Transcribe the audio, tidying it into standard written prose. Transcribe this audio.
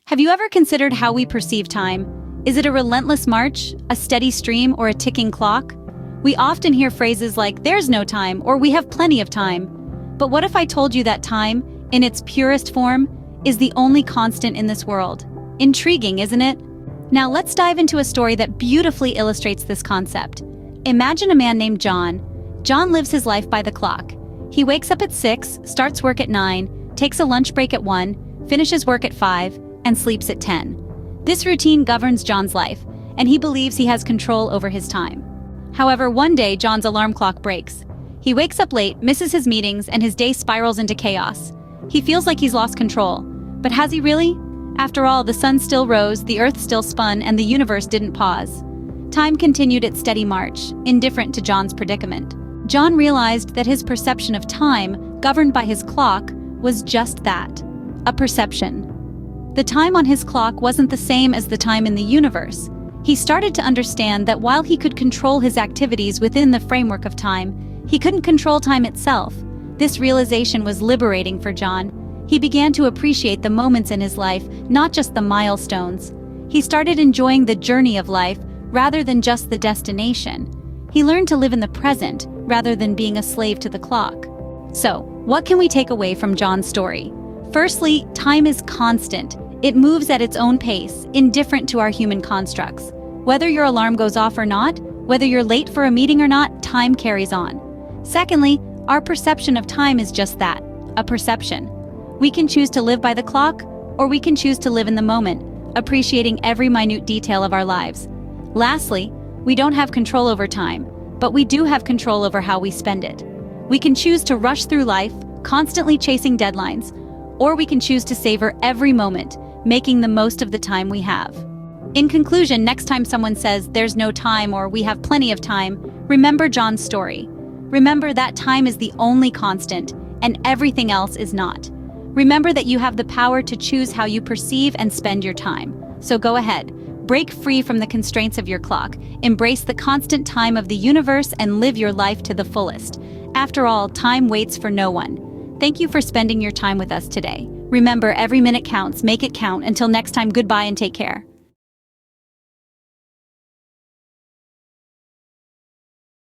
Have you ever considered how we perceive time? Is it a relentless march, a steady stream, or a ticking clock? We often hear phrases like, "there's no time," or "we have plenty of time." But what if I told you that time, in its purest form, is the only constant in this world? Intriguing, isn't it? Now let's dive into a story that beautifully illustrates this concept. Imagine a man named John. John lives his life by the clock. He wakes up at 6, starts work at 9, takes a lunch break at 1, finishes work at 5, and sleeps at 10. This routine governs John's life, and he believes he has control over his time. However, one day John's alarm clock breaks. He wakes up late, misses his meetings, and his day spirals into chaos. He feels like he's lost control. But has he really? After all, the sun still rose, the earth still spun, and the universe didn't pause. Time continued its steady march, indifferent to John's predicament. John realized that his perception of time, governed by his clock, was just that, a perception. The time on his clock wasn't the same as the time in the universe. He started to understand that while he could control his activities within the framework of time, he couldn't control time itself. This realization was liberating for John. He began to appreciate the moments in his life, not just the milestones. He started enjoying the journey of life rather than just the destination. He learned to live in the present rather than being a slave to the clock. So, what can we take away from John's story? Firstly, time is constant. It moves at its own pace, indifferent to our human constructs. Whether your alarm goes off or not, whether you're late for a meeting or not, time carries on. Secondly, our perception of time is just that, a perception. We can choose to live by the clock, or we can choose to live in the moment, appreciating every minute detail of our lives. Lastly, we don't have control over time, but we do have control over how we spend it. We can choose to rush through life, constantly chasing deadlines, or we can choose to savor every moment, making the most of the time we have. In conclusion, next time someone says, "there's no time," or "we have plenty of time," remember John's story. Remember that time is the only constant, and everything else is not. Remember that you have the power to choose how you perceive and spend your time. So go ahead, break free from the constraints of your clock, embrace the constant time of the universe, and live your life to the fullest. After all, time waits for no one. Thank you for spending your time with us today. Remember, every minute counts. Make it count. Until next time, goodbye and take care.